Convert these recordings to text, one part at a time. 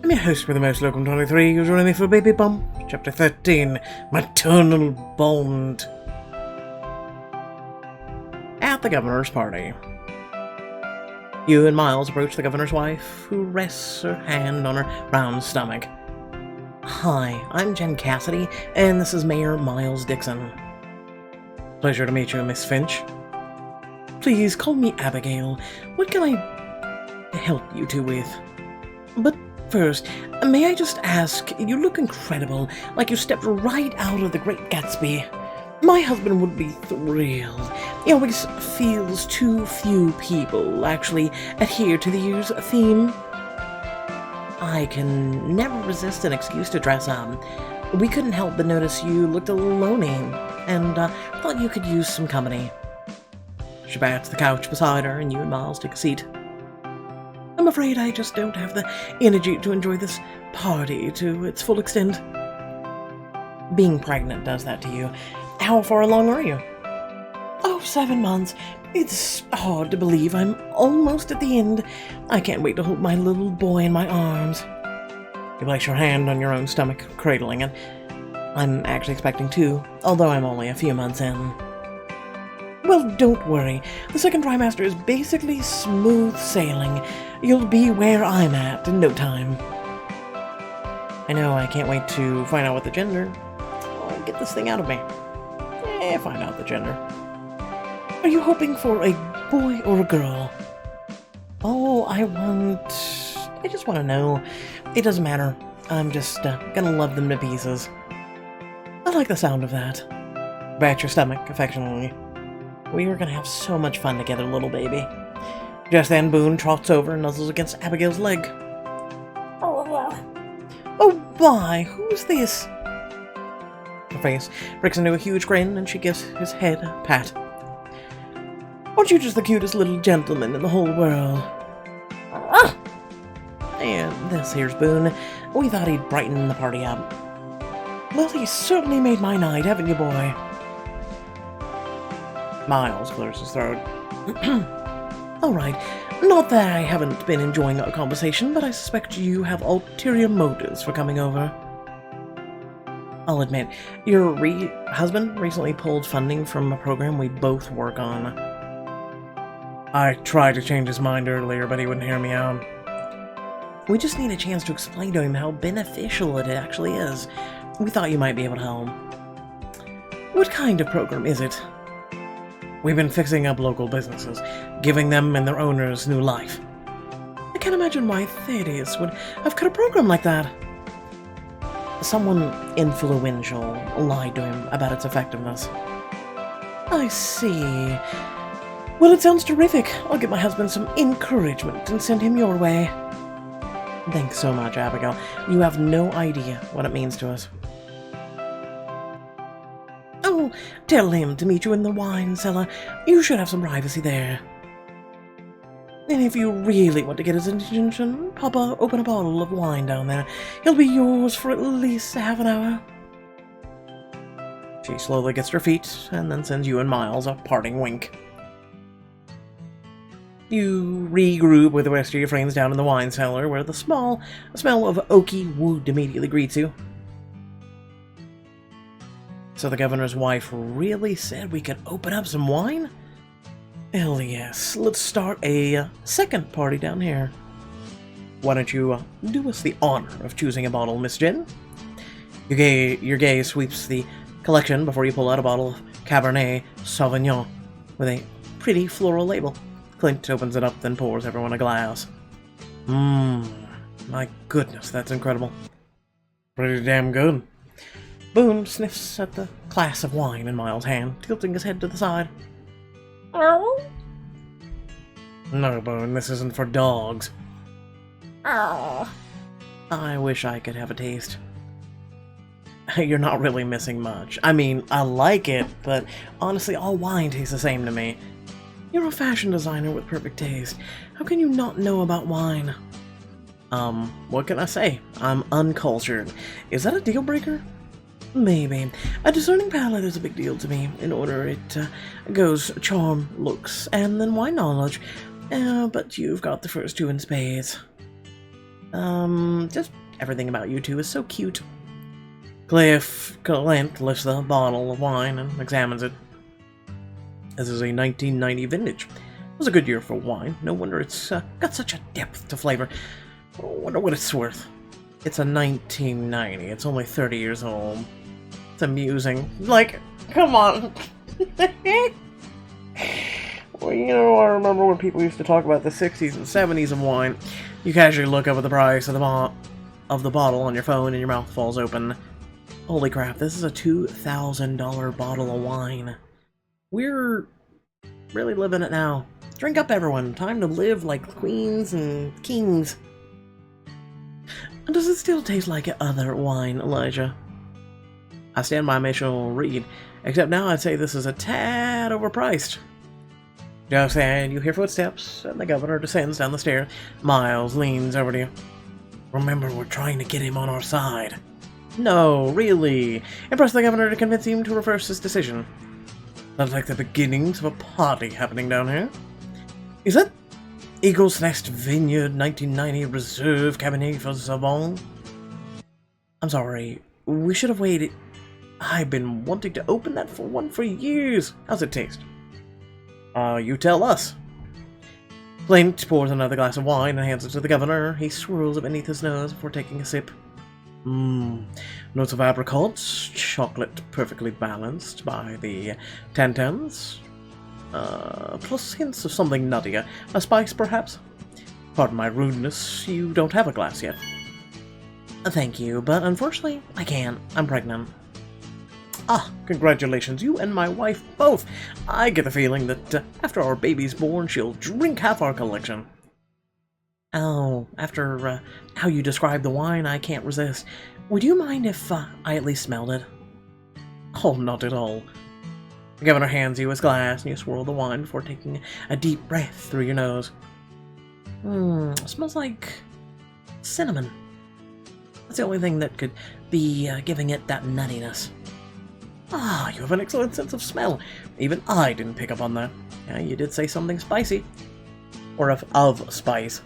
I'm your host with the most, Locum 23, who's running me for a baby bump, Chapter 13, Maternal Bond. At the governor's party. You and Miles approach the governor's wife, who rests her hand on her round stomach. Hi, I'm Jen Cassidy, and this is Mayor Miles Dixon. Pleasure to meet you, Miss Finch. Please call me Abigail. What can I help you two with? But first, may I just ask, you look incredible, like you stepped right out of The Great Gatsby. My husband would be thrilled. He always feels too few people actually adhere to the year's theme. I can never resist an excuse to dress up. We couldn't help but notice you looked a little lonely, and thought you could use some company. She bats the couch beside her, and you and Miles take a seat. I'm afraid I just don't have the energy to enjoy this party to its full extent. Being pregnant does that to you. How far along are you? Oh, 7 months. It's hard to believe I'm almost at the end. I can't wait to hold my little boy in my arms. You place your hand on your own stomach, cradling it. I'm actually expecting 2, although I'm only a few months in. Well, don't worry. The second trimester is basically smooth sailing. You'll be where I'm at in no time. I know, I can't wait to find out what the gender. Oh, get this thing out of me. Find out the gender. Are you hoping for a boy or a girl? Oh, I just want to know. It doesn't matter. I'm just gonna love them to pieces. I like the sound of that. Bat your stomach affectionately. We are gonna have so much fun together, little baby. Just then, Boone trots over and nuzzles against Abigail's leg. Oh, why? Who's this? Her face breaks into a huge grin, and she gives his head a pat. Aren't you just the cutest little gentleman in the whole world? And this here's Boone. We thought he'd brighten the party up. Well, he certainly made my night, haven't you, boy? Miles clears his throat. Alright, not that I haven't been enjoying our conversation, but I suspect you have ulterior motives for coming over. I'll admit, your husband recently pulled funding from a program we both work on. I tried to change his mind earlier, but he wouldn't hear me out. We just need a chance to explain to him how beneficial it actually is. We thought you might be able to help. What kind of program is it? We've been fixing up local businesses, giving them and their owners new life. I can't imagine why Thaddeus would have cut a program like that. Someone influential lied to him about its effectiveness. I see. Well, it sounds terrific. I'll give my husband some encouragement and send him your way. Thanks so much, Abigail. You have no idea what it means to us. Oh, tell him to meet you in the wine cellar. You should have some privacy there. And if you really want to get his attention, Papa, open a bottle of wine down there. He'll be yours for at least half an hour. She slowly gets to her feet, and then sends you and Miles a parting wink. You regroup with the rest of your friends down in the wine cellar, where the smell of oaky wood immediately greets you. So the governor's wife really said we could open up some wine? Hell yes, let's start a second party down here. Why don't you do us the honor of choosing a bottle, Miss Jen? Your gaze sweeps the collection before you pull out a bottle of Cabernet Sauvignon with a pretty floral label. Clint opens it up, then pours everyone a glass. My goodness, that's incredible. Pretty damn good. Boone sniffs at the glass of wine in Miles' hand, tilting his head to the side. No, Boone, this isn't for dogs. I wish I could have a taste. You're not really missing much. I mean, I like it, but honestly, all wine tastes the same to me. You're a fashion designer with perfect taste. How can you not know about wine? What can I say? I'm uncultured. Is that a deal breaker? Maybe. A discerning palate is a big deal to me. In order, it goes charm, looks, and then wine knowledge. But you've got the first 2 in spades. Just everything about you two is so cute. Clint lifts the bottle of wine and examines it. This is a 1990 vintage. It was a good year for wine. No wonder it's got such a depth to flavor. I wonder what it's worth. It's a 1990. It's only 30 years old. It's amusing. Like, come on. Well, you know, I remember when people used to talk about the 60s and 70s of wine. You casually look up at the price of the bottle on your phone and your mouth falls open. Holy crap, this is a $2,000 bottle of wine. We're really living it now. Drink up, everyone. Time to live like queens and kings. Does it still taste like other wine, Elijah? I stand by my initial read, except now I'd say this is a tad overpriced. Just then, you hear footsteps, and the governor descends down the stairs. Miles leans over to you. Remember, we're trying to get him on our side. No, really. Impress the governor to convince him to reverse his decision. Sounds like the beginnings of a party happening down here. Is that Eagle's Nest Vineyard 1990 Reserve Cabernet for Sauvignon? I'm sorry, we should have waited. I've been wanting to open that for years. How's it taste? You tell us. Clint pours another glass of wine and hands it to the governor. He swirls it beneath his nose before taking a sip. Notes of apricots, chocolate perfectly balanced by the tantans. Plus hints of something nuttier. A spice, perhaps? Pardon my rudeness, you don't have a glass yet. Thank you, but unfortunately, I can't. I'm pregnant. Ah, congratulations, you and my wife both. I get the feeling that after our baby's born, she'll drink half our collection. Oh, after how you described the wine, I can't resist. Would you mind if I at least smelled it? Oh, not at all. The governor hands you his glass, and you swirl the wine before taking a deep breath through your nose. It smells like cinnamon. That's the only thing that could be giving it that nuttiness. Ah, you have an excellent sense of smell. Even I didn't pick up on that. Yeah, you did say something spicy. Or of spice.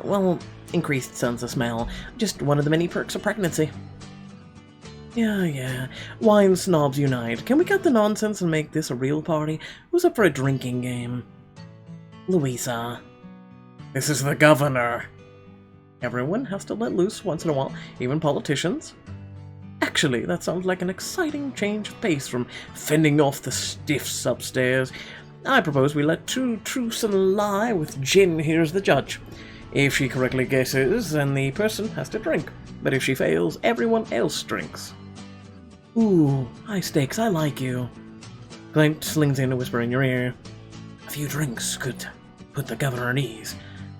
Well, increased sense of smell. Just one of the many perks of pregnancy. Yeah. Wine snobs unite. Can we cut the nonsense and make this a real party? Who's up for a drinking game? Louisa. This is the governor. Everyone has to let loose once in a while, even politicians. Actually, that sounds like an exciting change of pace from fending off the stiffs upstairs. I propose we let two truths and a lie with Jen here as the judge. If she correctly guesses, then the person has to drink. But if she fails, everyone else drinks. Ooh, high stakes, I like you. Clint leans in to whisper in your ear. A few drinks could put the governor at ease.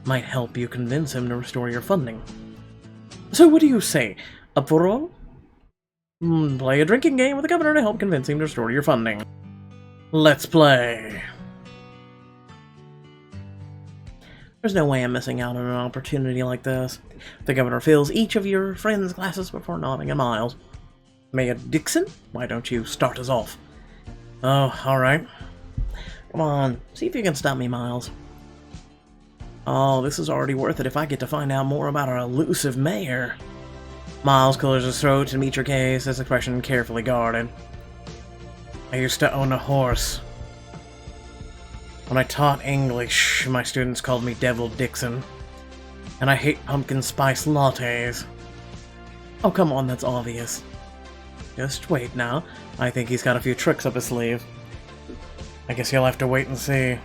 Might help you convince him to restore your funding. So what do you say? Up for all? Play a drinking game with the governor to help convince him to restore your funding. Let's play. There's no way I'm missing out on an opportunity like this. The governor fills each of your friends' glasses before nodding at Miles. Mayor Dixon, why don't you start us off? Oh, alright. Come on, see if you can stop me, Miles. Oh, this is already worth it if I get to find out more about our elusive mayor. Miles clears his throat to meet your gaze, his expression carefully guarded. I used to own a horse. When I taught English, my students called me Devil Dixon. And I hate pumpkin spice lattes. Oh, come on, that's obvious. Just wait now. I think he's got a few tricks up his sleeve. I guess you'll have to wait and see.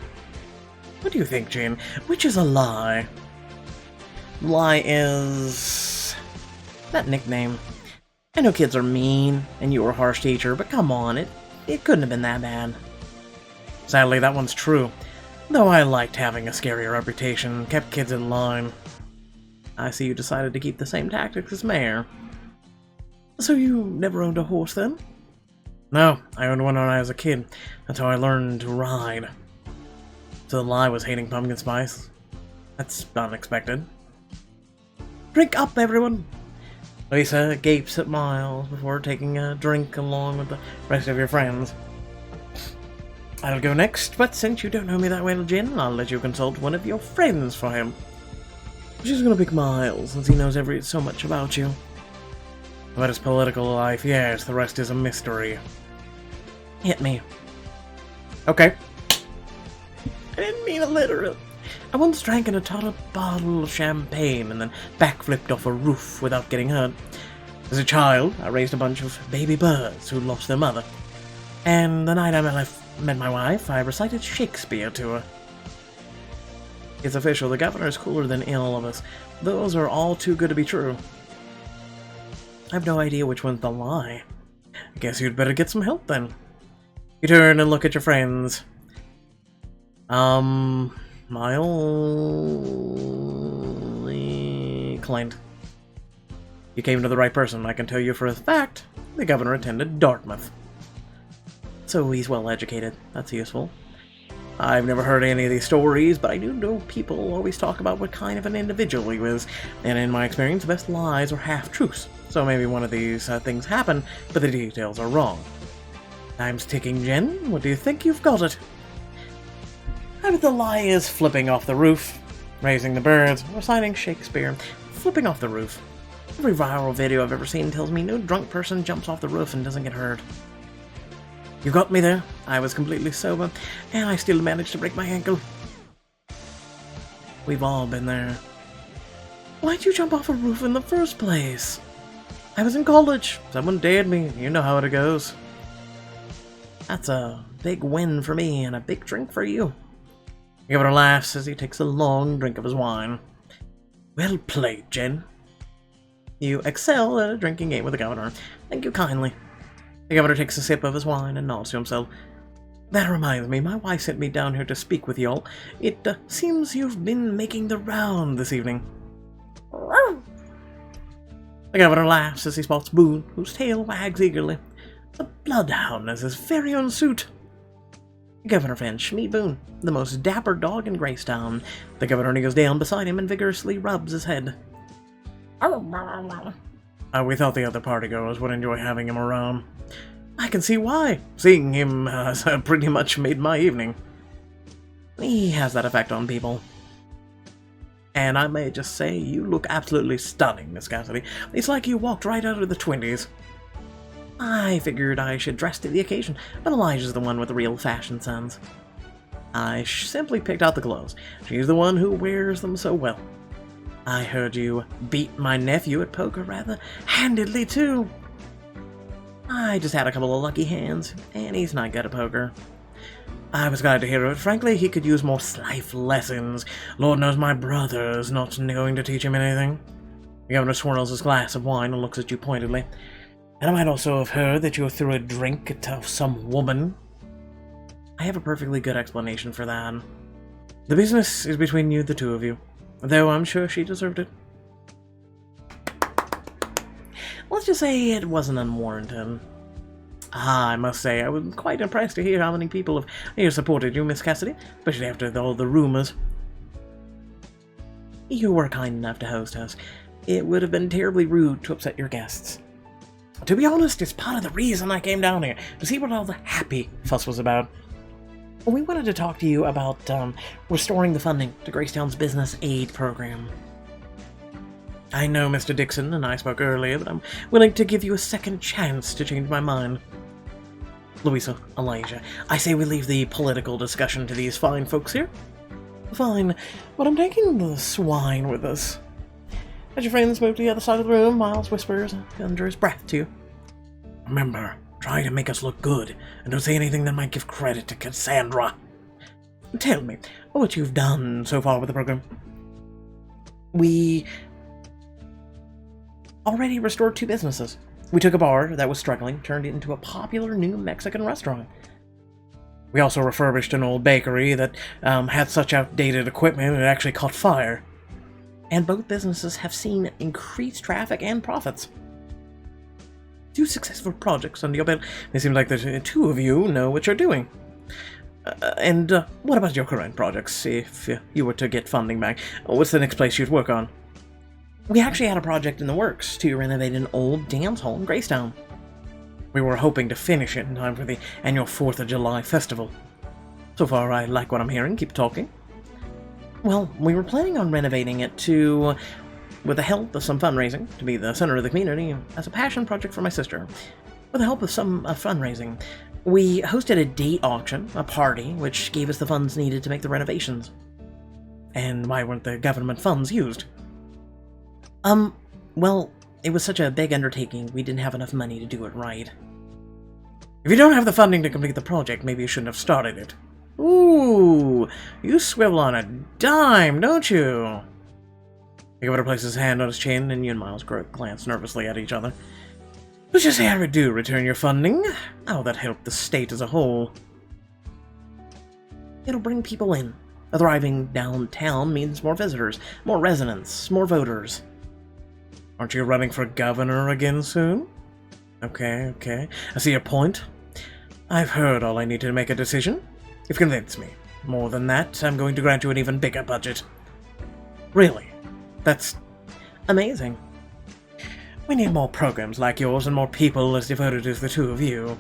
What do you think, Jane? Which is a lie? Lie is that nickname. I know kids are mean, and you were a harsh teacher, but come on, it couldn't have been that bad. Sadly, that one's true. Though I liked having a scary reputation, kept kids in line. I see you decided to keep the same tactics as mayor. So you never owned a horse then? No, I owned one when I was a kid. That's how I learned to ride. So the lie was hating pumpkin spice. That's unexpected. Drink up, everyone! Lisa gapes at Miles before taking a drink along with the rest of your friends. I'll go next, but since you don't know me that well, Jen, I'll let you consult one of your friends for him. She's gonna pick Miles, since he knows so much about you. About his political life, yes, the rest is a mystery. Hit me. Okay. I didn't mean it literally. I once drank an entire bottle of champagne and then backflipped off a roof without getting hurt. As a child, I raised a bunch of baby birds who lost their mother. And the night I met my wife, I recited Shakespeare to her. It's official, the governor's cooler than all of us. Those are all too good to be true. I have no idea which one's the lie. I guess you'd better get some help then. You turn and look at your friends. Miles... Clint. You came to the right person. I can tell you for a fact, the governor attended Dartmouth. So he's well educated. That's useful. I've never heard any of these stories, but I do know people always talk about what kind of an individual he was, and in my experience, the best lies are half-truths. So maybe one of these things happened, but the details are wrong. Time's ticking, Jen. What do you think? You've got it. I bet the lie is flipping off the roof, raising the birds, reciting Shakespeare, flipping off the roof. Every viral video I've ever seen tells me no drunk person jumps off the roof and doesn't get hurt. You got me there. I was completely sober, and I still managed to break my ankle. We've all been there. Why'd you jump off a roof in the first place? I was in college. Someone dared me. You know how it goes. That's a big win for me and a big drink for you. The governor laughs as he takes a long drink of his wine. Well played, Jen. You excel at a drinking game with the governor. Thank you kindly. The governor takes a sip of his wine and nods to himself. That reminds me, my wife sent me down here to speak with y'all. It seems you've been making the round this evening. The governor laughs as he spots Boone, whose tail wags eagerly. The bloodhound has his very own suit. Governor Finch, meet Boone, the most dapper dog in Gracetown. The governor kneels down beside him and vigorously rubs his head. We thought the other partygoers would enjoy having him around. I can see why. Seeing him has pretty much made my evening. He has that effect on people. And I may just say, you look absolutely stunning, Miss Cassidy. It's like you walked right out of the 20s. I figured I should dress to the occasion, but Elijah's the one with the real fashion sense. I simply picked out the clothes. She's the one who wears them so well. I heard you beat my nephew at poker rather handedly, too. I just had a couple of lucky hands, and he's not good at poker. I was glad to hear it. Frankly, he could use more life lessons. Lord knows my brother's not going to teach him anything. The governor swirls his glass of wine and looks at you pointedly. And I might also have heard that you threw a drink at some woman. I have a perfectly good explanation for that. The business is between you, the two of you. Though I'm sure she deserved it. Let's just say it wasn't unwarranted. I must say, I was quite impressed to hear how many people have supported you, Miss Cassidy, especially after all the rumors. You were kind enough to host us. It would have been terribly rude to upset your guests. To be honest, it's part of the reason I came down here, to see what all the happy fuss was about. We wanted to talk to you about restoring the funding to Gracetown's business aid program. I know Mr. Dixon and I spoke earlier, but I'm willing to give you a second chance to change my mind. Louisa, Elijah, I say we leave the political discussion to these fine folks here. Fine, but I'm taking the swine with us. As your friends move to the other side of the room, Miles whispers under his breath to you. Remember, try to make us look good, and don't say anything that might give credit to Cassandra. Tell me what you've done so far with the program. We already restored 2 businesses. We took a bar that was struggling, turned it into a popular new Mexican restaurant. We also refurbished an old bakery that had such outdated equipment it actually caught fire. And both businesses have seen increased traffic and profits. 2 successful projects under your belt. It seems like the two of you know what you're doing. And what about your current projects, if you were to get funding back? What's the next place you'd work on? We actually had a project in the works to renovate an old dance hall in Gracetown. We were hoping to finish it in time for the annual 4th of July festival. So far, I like what I'm hearing. Keep talking. Well, we were planning on renovating it with the help of some fundraising, to be the center of the community, as a passion project for my sister. With the help of some fundraising, we hosted a date auction, a party, which gave us the funds needed to make the renovations. And why weren't the government funds used? Well, it was such a big undertaking, we didn't have enough money to do it right. If you don't have the funding to complete the project, maybe you shouldn't have started it. Ooh, you swivel on a dime, don't you? The governor placed his hand on his chin, and you and Miles glanced nervously at each other. Let's just say how we do return your funding. How that help the state as a whole? It'll bring people in. A thriving downtown means more visitors, more residents, more voters. Aren't you running for governor again soon? Okay. I see your point. I've heard all I need to make a decision. You've convinced me. More than that, I'm going to grant you an even bigger budget. Really? That's amazing. We need more programs like yours and more people as devoted as the two of you.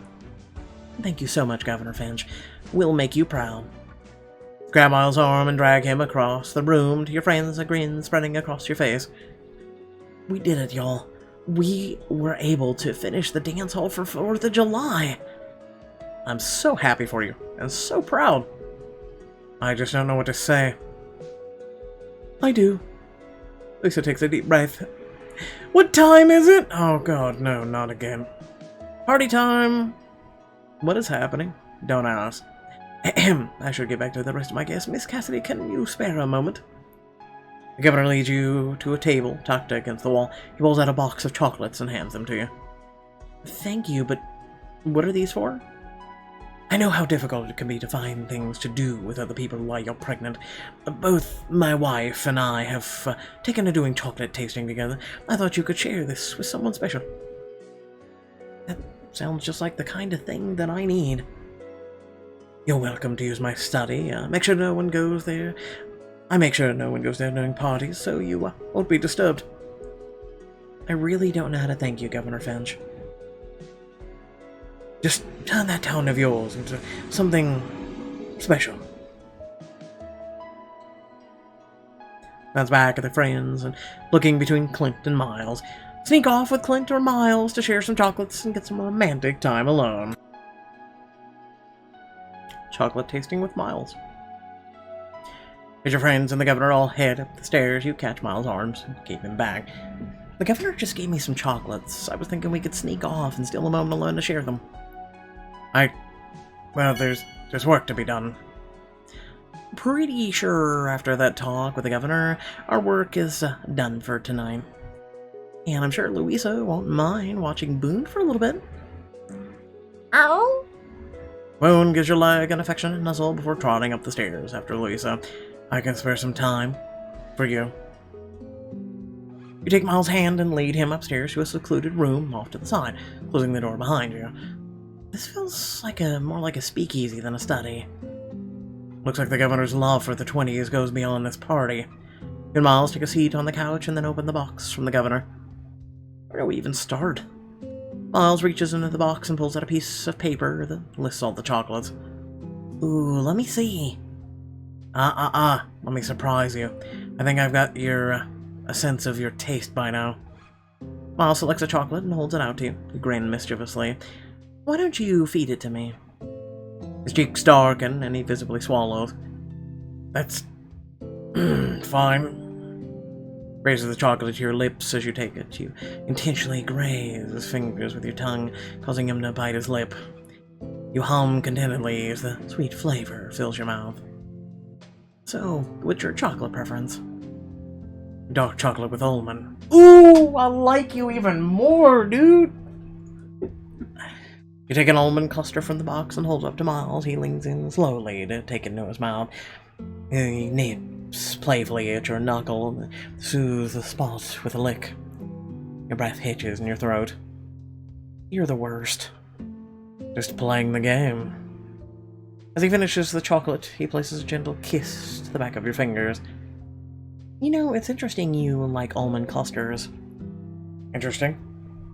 Thank you so much, Governor Finch. We'll make you proud. Grab Miles' arm and drag him across the room to your friends, a grin spreading across your face. We did it, y'all. We were able to finish the dance hall for 4th of July. I'm so happy for you, and so proud. I just don't know what to say. I do. Lisa takes a deep breath. What time is it? Oh god, no, not again. Party time! What is happening? Don't ask. Ahem. I should get back to the rest of my guests. Miss Cassidy, can you spare a moment? The governor leads you to a table tucked against the wall. He pulls out a box of chocolates and hands them to you. Thank you, but what are these for? I know how difficult it can be to find things to do with other people while you're pregnant. Both my wife and I have taken to doing chocolate tasting together. I thought you could share this with someone special. That sounds just like the kind of thing that I need. You're welcome to use my study. Make sure no one goes there. I make sure no one goes there during parties, so you won't be disturbed. I really don't know how to thank you, Governor Finch. Just turn that town of yours into something special. Glance back at the friends and looking between Clint and Miles. Sneak off with Clint or Miles to share some chocolates and get some romantic time alone. Chocolate tasting with Miles. As your friends and the governor all head up the stairs, you catch Miles' arms and keep him back. The governor just gave me some chocolates. I was thinking we could sneak off and steal a moment alone to share them. Well, there's work to be done. Pretty sure after that talk with the governor, our work is done for tonight. And I'm sure Louisa won't mind watching Boone for a little bit. Ow! Boone gives your leg an affectionate nuzzle before trotting up the stairs after Louisa. I can spare some time for you. You take Miles' hand and lead him upstairs to a secluded room off to the side, closing the door behind you. This feels like more like a speakeasy than a study. Looks like the governor's love for the 20s goes beyond this party. You and Miles take a seat on the couch and then open the box from the governor. Where do we even start? Miles reaches into the box and pulls out a piece of paper that lists all the chocolates. Ooh, let me see. Let me surprise you. I think I've got a sense of your taste by now. Miles selects a chocolate and holds it out to you. You grin mischievously. Why don't you feed it to me? His cheeks darken and he visibly swallows. That's fine. Raises the chocolate to your lips as you take it. You intentionally graze his fingers with your tongue, causing him to bite his lip. You hum contentedly as the sweet flavor fills your mouth. So, what's your chocolate preference? Dark chocolate with almond. Ooh, I like you even more, dude! You take an almond cluster from the box and hold it up to Miles. He leans in slowly to take it into his mouth. He nips playfully at your knuckle and soothes the spot with a lick. Your breath hitches in your throat. You're the worst. Just playing the game. As he finishes the chocolate, he places a gentle kiss to the back of your fingers. You know, it's interesting you like almond clusters. Interesting?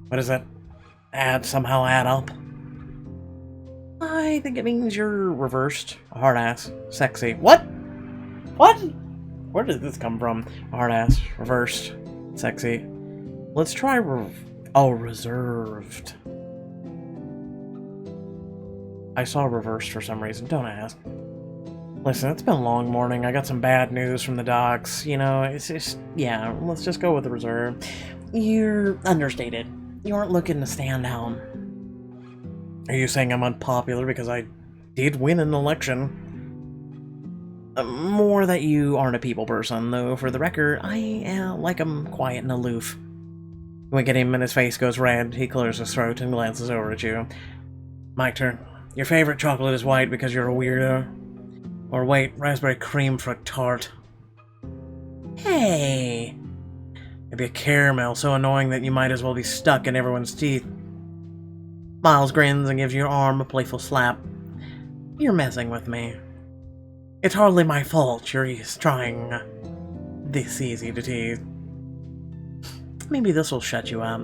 What does that somehow add up? I think it means you're reversed, hard-ass, sexy. What? What? Where did this come from? Hard-ass. Reversed. Sexy. Let's try reserved. I saw reversed for some reason. Don't ask. Listen, it's been a long morning. I got some bad news from the docs. You know, it's just... Yeah, let's just go with the reserve. You're understated. You aren't looking to stand out. Are you saying I'm unpopular because I did win an election? More that you aren't a people person, though for the record, I like him quiet and aloof. You wink at him and his face goes red. He clears his throat and glances over at you. My turn. Your favorite chocolate is white because you're a weirdo. Or wait, raspberry cream for a tart. Hey! Maybe a caramel so annoying that you might as well be stuck in everyone's teeth. Miles grins and gives your arm a playful slap. You're messing with me. It's hardly my fault you're trying this easy to tease. Maybe this will shut you up.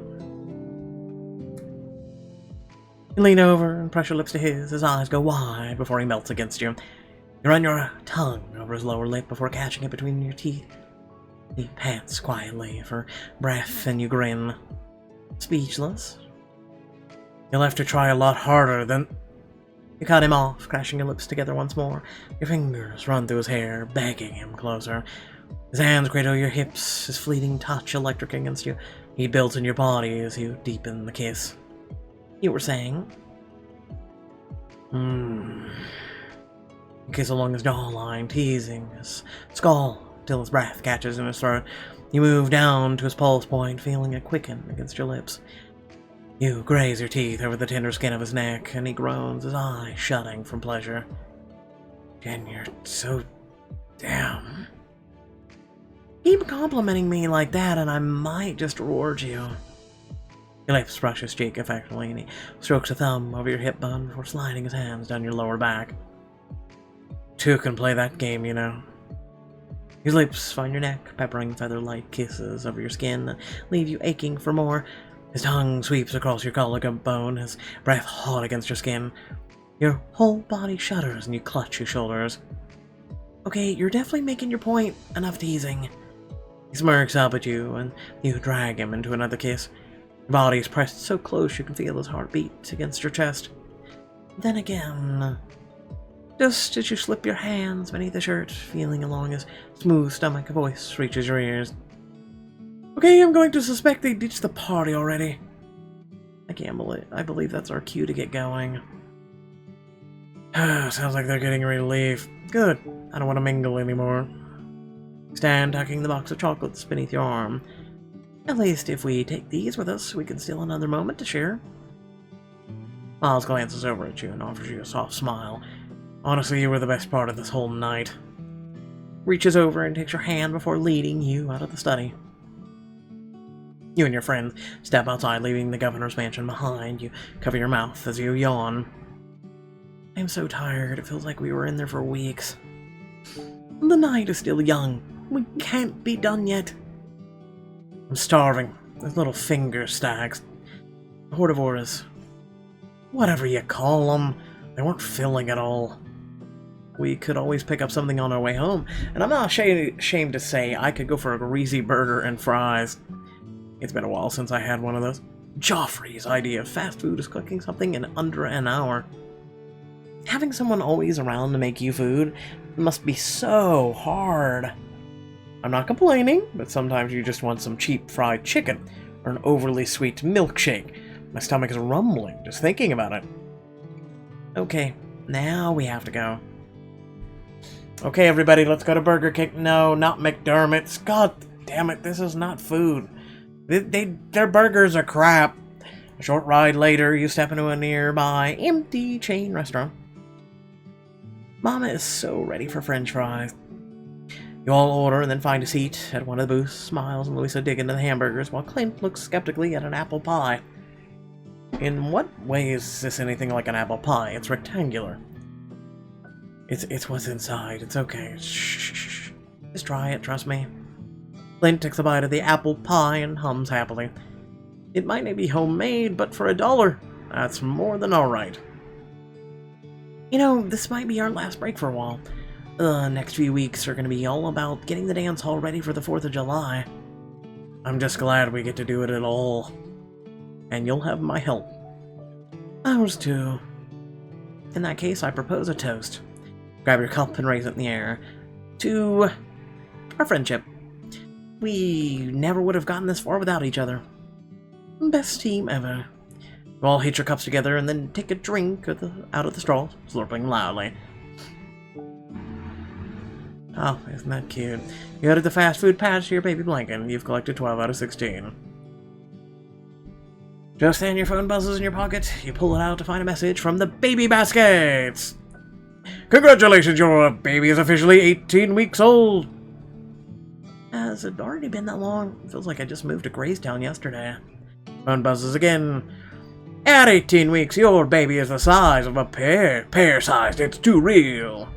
You lean over and press your lips to his eyes go wide before he melts against you. You run your tongue over his lower lip before catching it between your teeth. He pants quietly for breath and you grin. Speechless. You'll have to try a lot harder than... You cut him off, crashing your lips together once more. Your fingers run through his hair, begging him closer. His hands cradle your hips, his fleeting touch electric against you. He builds in your body as you deepen the kiss. You were saying? You kiss along his jawline, teasing his skull till his breath catches in his throat. You move down to his pulse point, feeling it quicken against your lips. You graze your teeth over the tender skin of his neck, and he groans, his eyes shutting from pleasure. Jen, you're so... damn. Keep complimenting me like that, and I might just reward you. Your lips brush his cheek affectionately, and he strokes a thumb over your hip bone before sliding his hands down your lower back. Two can play that game, you know. His lips find your neck, peppering feather-light kisses over your skin that leave you aching for more. His tongue sweeps across your collarbone, his breath hot against your skin. Your whole body shudders and you clutch your shoulders. Okay, you're definitely making your point. Enough teasing. He smirks up at you and you drag him into another kiss. Your body is pressed so close you can feel his heartbeat against your chest. Then again, just as you slip your hands beneath the shirt, feeling along his smooth stomach, a voice reaches your ears. Okay, I'm going to suspect they ditched the party already. I believe that's our cue to get going. Sounds like they're getting ready to leave. Good. I don't want to mingle anymore. Stand tucking the box of chocolates beneath your arm. At least if we take these with us, we can steal another moment to share. Miles glances over at you and offers you a soft smile. Honestly, you were the best part of this whole night. Reaches over and takes your hand before leading you out of the study. You and your friend step outside, leaving the governor's mansion behind. You cover your mouth as you yawn. I'm so tired, it feels like we were in there for weeks. The night is still young. We can't be done yet. I'm starving. His little finger stacks. Hortivores. Whatever you call them. They weren't filling at all. We could always pick up something on our way home, and I'm not ashamed to say I could go for a greasy burger and fries. It's been a while since I had one of those. Joffrey's idea of fast food is cooking something in under an hour. Having someone always around to make you food must be so hard. I'm not complaining, but sometimes you just want some cheap fried chicken or an overly sweet milkshake. My stomach is rumbling just thinking about it. Okay, now we have to go. Okay, everybody, let's go to Burger King. No, not McDermott's. God damn it, this is not food. Their burgers are crap. A short ride later, you step into a nearby empty chain restaurant. Mama is so ready for french fries. You all order and then find a seat at one of the booths. Miles and Louisa dig into the hamburgers while Clint looks skeptically at an apple pie. In what way is this anything like an apple pie? It's rectangular. It's what's inside. It's okay. Shh. Just try it, trust me. Clint takes a bite of the apple pie and hums happily. It might not be homemade, but for $1, that's more than alright. You know, this might be our last break for a while. The next few weeks are going to be all about getting the dance hall ready for the 4th of July. I'm just glad we get to do it at all. And you'll have my help. Ours too. In that case, I propose a toast. Grab your cup and raise it in the air. To our friendship. We never would have gotten this far without each other. Best team ever. You all hit your cups together and then take a drink out of the straw, slurping loudly. Oh, isn't that cute? You go to the fast food patch to your baby blanket and you've collected 12 out of 16. Just then your phone buzzes in your pocket, you pull it out to find a message from the baby baskets! Congratulations, your baby is officially 18 weeks old! Has it already been that long? It feels like I just moved to Gracetown yesterday. Phone buzzes again. At 18 weeks, your baby is the size of a pear. Pear-sized, it's too real.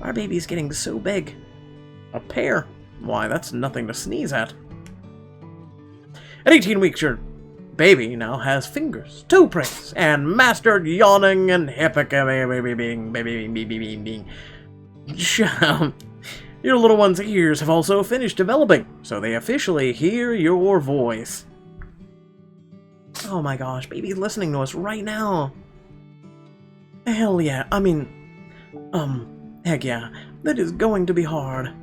Our baby's getting so big. A pear? Why, that's nothing to sneeze at. At 18 weeks, your baby now has fingers, toe prints, and mastered yawning and being. Your little one's ears have also finished developing, so they officially hear your voice. Oh my gosh, baby's listening to us right now. Hell yeah, heck yeah, that is going to be hard.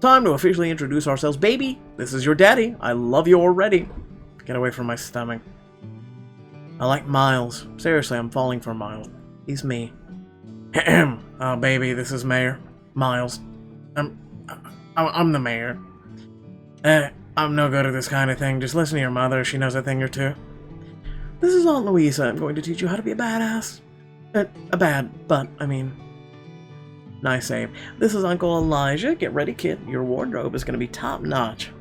Time to officially introduce ourselves. Baby, this is your daddy. I love you already. Get away from my stomach. I like Miles. Seriously, I'm falling for Miles. He's me. Oh, baby, this is Mayor. Miles. I'm the mayor. I'm no good at this kind of thing. Just listen to your mother. She knows a thing or two. This is Aunt Louisa. I'm going to teach you how to be a badass. Nice save. This is Uncle Elijah. Get ready, kid. Your wardrobe is going to be top-notch.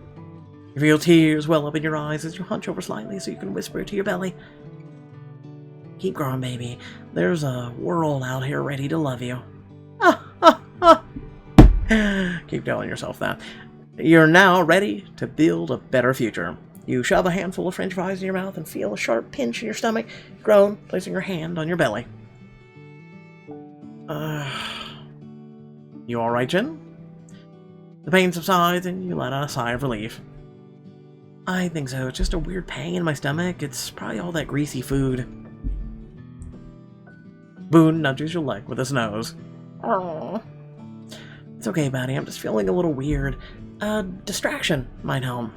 You feel tears well up in your eyes as you hunch over slightly so you can whisper it to your belly. Keep growing, baby. There's a world out here ready to love you. Keep telling yourself that. You're now ready to build a better future. You shove a handful of french fries in your mouth and feel a sharp pinch in your stomach. Groan, placing your hand on your belly. You alright, Jen? The pain subsides and you let out a sigh of relief. I think so. It's just a weird pain in my stomach. It's probably all that greasy food. Boone nudges your leg with his nose. Aww. It's okay, buddy. I'm just feeling a little weird. Distraction might help.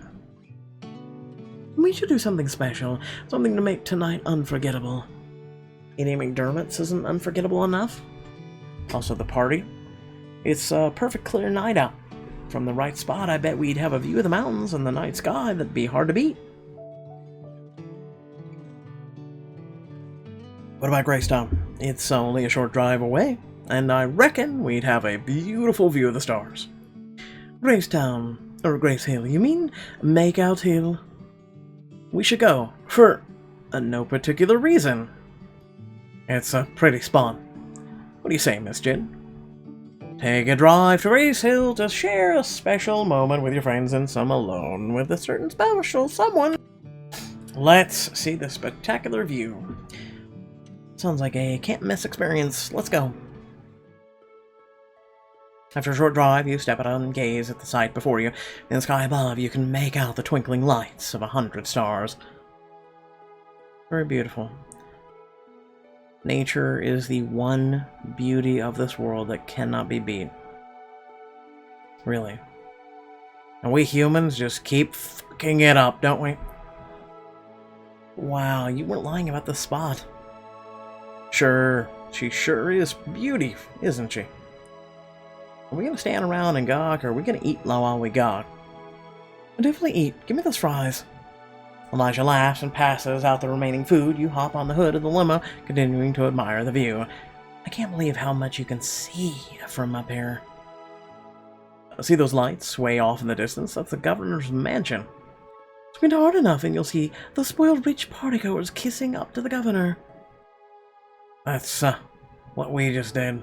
We should do something special. Something to make tonight unforgettable. Eating McDermott's isn't unforgettable enough. Also the party. It's a perfect clear night out. From the right spot, I bet we'd have a view of the mountains and the night sky that'd be hard to beat. What about Gracetown? It's only a short drive away, and I reckon we'd have a beautiful view of the stars. Gracetown, or Grace Hill, you mean Makeout Hill? We should go, for no particular reason. It's a pretty spot. What do you say, Miss Jen? Take a drive to Grace Hill to share a special moment with your friends and some alone with a certain special someone. Let's see the spectacular view. Sounds like a can't-miss experience. Let's go. After a short drive, you step out and gaze at the sight before you. In the sky above, you can make out the twinkling lights of 100 stars. Very beautiful. Nature is the one beauty of this world that cannot be beat. Really. And we humans just keep fucking it up, don't we? Wow, you weren't lying about the spot. Sure, she sure is beauty, isn't she? Are we gonna stand around and gawk, or are we gonna eat while we gawk? I'll definitely eat. Give me those fries. Elijah laughs and passes out the remaining food. You hop on the hood of the limo, continuing to admire the view. I can't believe how much you can see from up here. See those lights way off in the distance? That's the governor's mansion. Squint hard enough and you'll see the spoiled rich partygoers kissing up to the governor. That's, what we just did.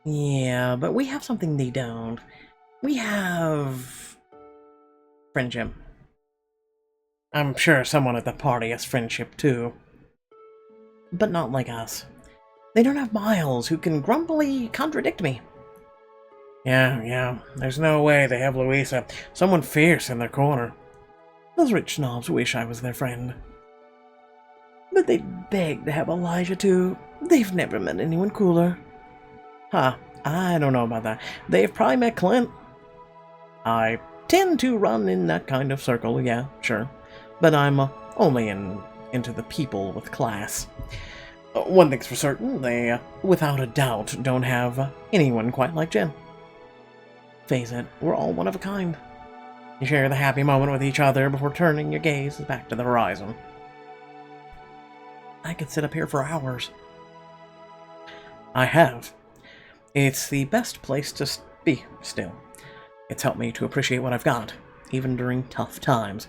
Yeah, but we have something they don't. We have... friendship. I'm sure someone at the party has friendship too. But not like us. They don't have Miles, who can grumpily contradict me. Yeah, there's no way they have Louisa, someone fierce in their corner. Those rich snobs wish I was their friend. But they'd beg to have Elijah, too. They've never met anyone cooler. Huh, I don't know about that. They've probably met Clint. I tend to run in that kind of circle, yeah, sure. But I'm only into the people with class. One thing's for certain, they, without a doubt, don't have anyone quite like Jen. Face it, we're all one of a kind. You share the happy moment with each other before turning your gaze back to the horizon. I could sit up here for hours. I have. It's the best place to be still. It's helped me to appreciate what I've got, even during tough times.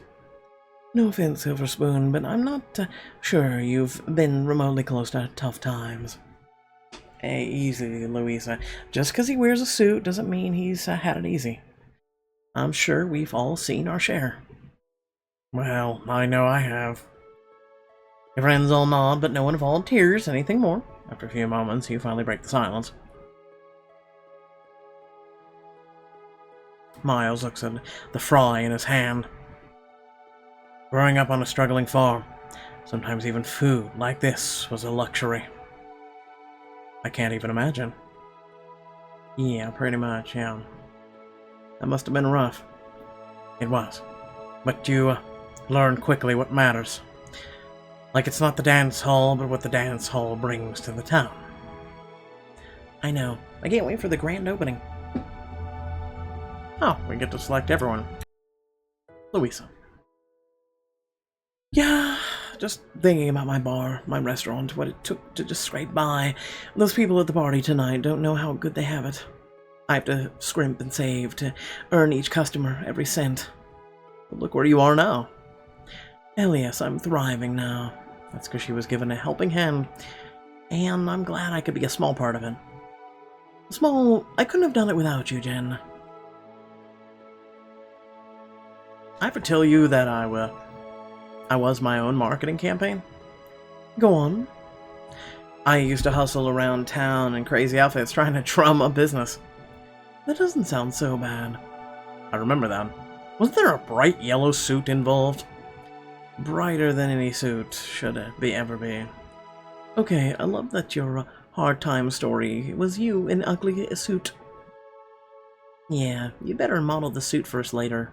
No offense, Silver Spoon, but I'm not sure you've been remotely close to tough times. Hey, easy, Louisa. Just because he wears a suit doesn't mean he's had it easy. I'm sure we've all seen our share. Well, I know I have. Your friends all nod, but no one volunteers anything more. After a few moments, you finally break the silence. Miles looks at the fry in his hand. Growing up on a struggling farm, sometimes even food like this was a luxury. I can't even imagine. Yeah, pretty much, yeah. That must have been rough. It was. But you learn quickly what matters. Like it's not the dance hall, but what the dance hall brings to the town. I know. I can't wait for the grand opening. Oh, we get to select everyone. Louisa. Yeah, just thinking about my bar, my restaurant, what it took to just scrape by. Those people at the party tonight don't know how good they have it. I have to scrimp and save to earn each customer every cent. But look where you are now. Hell yes, I'm thriving now. That's because she was given a helping hand, and I'm glad I could be a small part of it. I couldn't have done it without you, Jen. I have to tell you that I was my own marketing campaign. Go on. I used to hustle around town in crazy outfits trying to drum up business. That doesn't sound so bad. I remember that. Wasn't there a bright yellow suit involved? Brighter than any suit should ever be. Okay, I love that your hard time story was you in ugly suit. Yeah, you better model the suit for us later.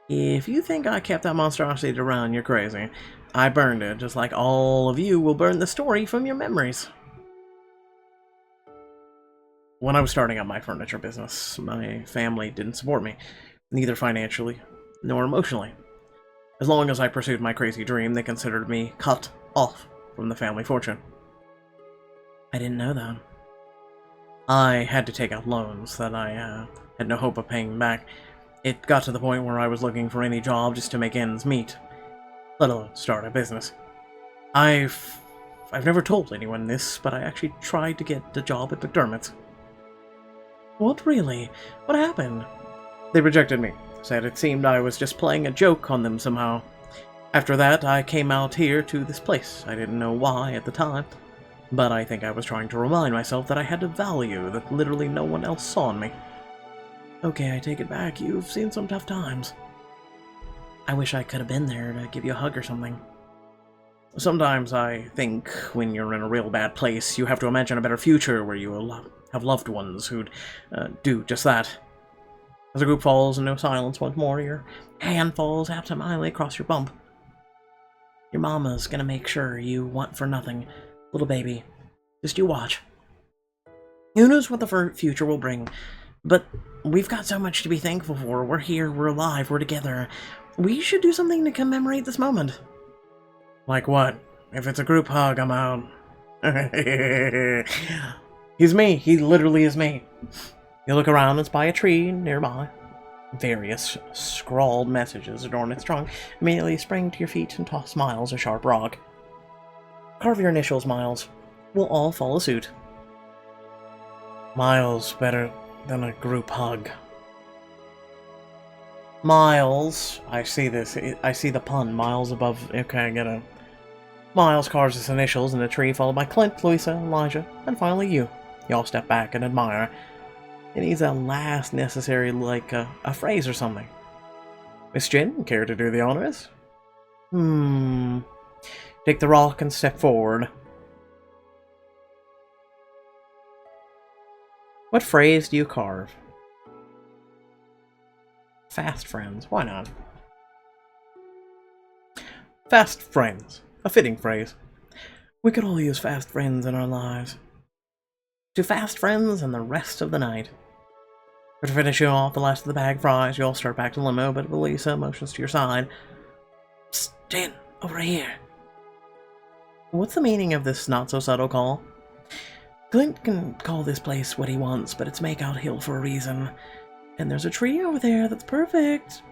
If you think I kept that monstrosity around, you're crazy. I burned it, just like all of you will burn the story from your memories. When I was starting up my furniture business, my family didn't support me, neither financially nor emotionally. As long as I pursued my crazy dream, they considered me cut off from the family fortune. I didn't know that. I had to take out loans that I had no hope of paying back. It got to the point where I was looking for any job just to make ends meet, let alone start a business. I've never told anyone this, but I actually tried to get a job at McDermott's. What, really? What happened? They rejected me. Said it seemed I was just playing a joke on them somehow. After that, I came out here to this place. I didn't know why at the time, but I think I was trying to remind myself that I had a value that literally no one else saw in me. Okay, I take it back. You've seen some tough times. I wish I could have been there to give you a hug or something. Sometimes I think when you're in a real bad place, you have to imagine a better future where you will have loved ones who'd do just that. As the group falls into silence once more, your hand falls absentmindedly across your bump. Your mama's gonna make sure you want for nothing, little baby. Just you watch. Who knows what the future will bring, but we've got so much to be thankful for. We're here, we're alive, we're together. We should do something to commemorate this moment. Like what? If it's a group hug, I'm out. He's me. He literally is me. You look around and spy a tree nearby. Various scrawled messages adorn its trunk. Immediately spring to your feet and toss Miles a sharp rock. Carve your initials, Miles. We'll all follow suit. Miles better than a group hug. Miles. I see this. I see the pun. Miles above. Okay, I get it. Miles carves his initials in the tree, followed by Clint, Louisa, Elijah, and finally you. You all step back and admire. It needs a last necessary, like a phrase or something. Miss Jin, care to do the honors? Take the rock and step forward. What phrase do you carve? Fast friends. Why not? Fast friends. A fitting phrase. We could all use fast friends in our lives. To fast friends and the rest of the night. After finishing off the last of the bag fries, you all start back to limo, but Elisa motions to your side. Psst, Jen, over here. What's the meaning of this not-so-subtle call? Clint can call this place what he wants, but it's Makeout Hill for a reason. And there's a tree over there that's perfect.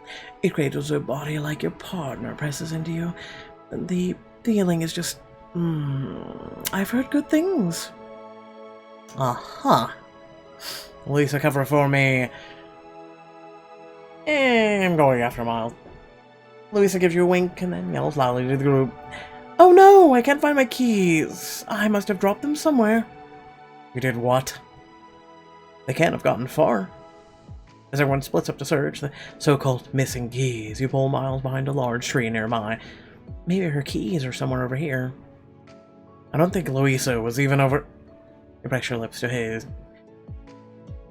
It cradles your body like your partner presses into you. The feeling is just... I've heard good things. Lisa, cover for me. I'm going after Miles. Louisa gives you a wink and then yells loudly to the group. Oh no, I can't find my keys. I must have dropped them somewhere. You did what? They can't have gotten far. As everyone splits up to search the so-called missing keys, you pull Miles behind a large tree nearby. Maybe her keys are somewhere over here. I don't think Louisa was even over... You press your lips to his.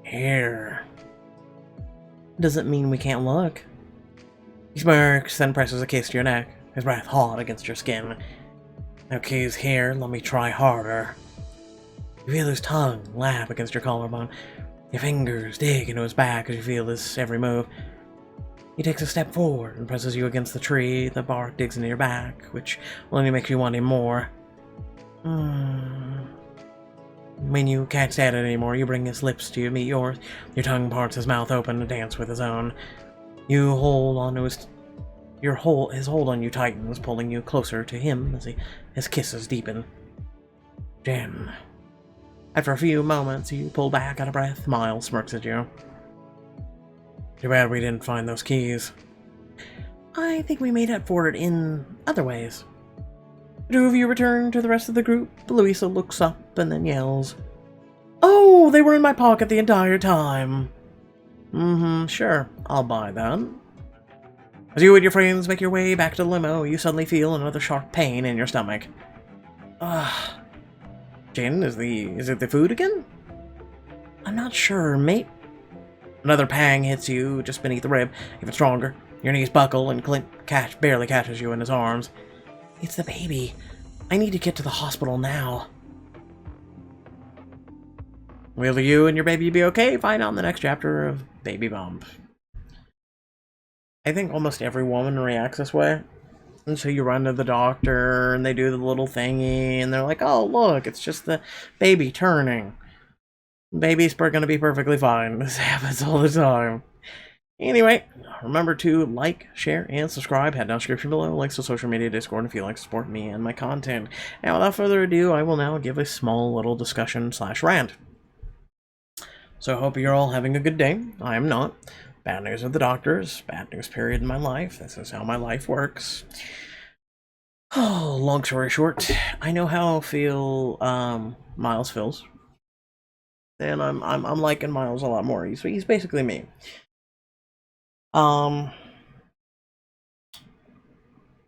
Here. Doesn't mean we can't look. He smirks, then presses a kiss to your neck, his breath hot against your skin. Now keys here, let me try harder. You feel his tongue lap against your collarbone. Your fingers dig into his back as you feel his every move. He takes a step forward and presses you against the tree. The bark digs into your back, which only makes you want him more. When you can't stand it anymore, you bring his lips to meet yours. Your tongue parts his mouth open to dance with his own. You hold on to his hold on you tightens, pulling you closer to him as his kisses deepen. Jen. After a few moments, you pull back out of breath. Miles smirks at you. Too bad we didn't find those keys. I think we made up for it in other ways. The two of you return to the rest of the group. Louisa looks up and then yells. Oh, they were in my pocket the entire time. Sure, I'll buy that. As you and your friends make your way back to the limo, you suddenly feel another sharp pain in your stomach. Jen, is it the food again? I'm not sure, mate. Another pang hits you just beneath the rib, even stronger. Your knees buckle and Clint barely catches you in his arms. It's the baby. I need to get to the hospital now. Will you and your baby be okay? Find out in the next chapter of Baby Bump. I think almost every woman reacts this way. And so you run to the doctor, and they do the little thingy, and they're like, oh, look, it's just the baby turning. Baby's gonna be perfectly fine. This happens all the time. Anyway, remember to like, share, and subscribe. Head down the description below, links to social media, Discord, if you'd like to support me and my content. And without further ado, I will now give a small little discussion/rant. So I hope you're all having a good day. I am not. Bad news with the doctors. Bad news period in my life. This is how my life works. Oh, long story short, I know how Miles feels. And I'm liking Miles a lot more. He's basically me.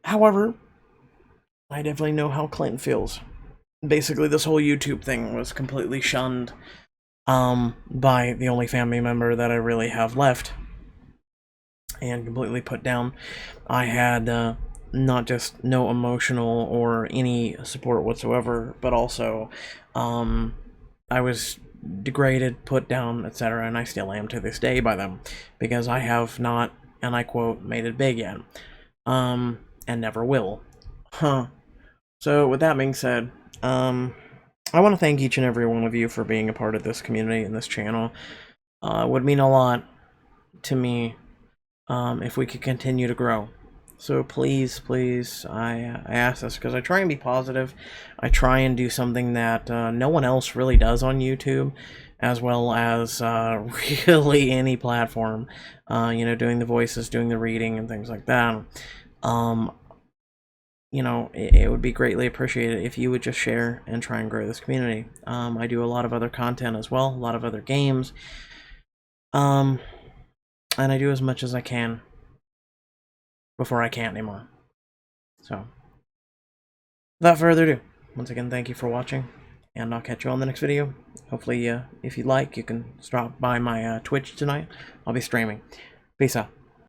However, I definitely know how Clint feels. Basically, this whole YouTube thing was completely shunned by the only family member that I really have left, and completely put down. I had not just no emotional or any support whatsoever, but also I was degraded, put down, etc., and I still am to this day by them, because I have not, and I quote, made it big yet, and never will. So with that being said, I want to thank each and every one of you for being a part of this community and this channel. It would mean a lot to me if we could continue to grow. So please, I ask this because I try and be positive. I try and do something that no one else really does on YouTube, as well as really any platform. Doing the voices, doing the reading, and things like that. you know, it would be greatly appreciated if you would just share and try and grow this community. I do a lot of other content as well, a lot of other games. And I do as much as I can before I can't anymore. So, without further ado, once again, thank you for watching, and I'll catch you on the next video. Hopefully, if you like, you can stop by my Twitch tonight. I'll be streaming. Peace out.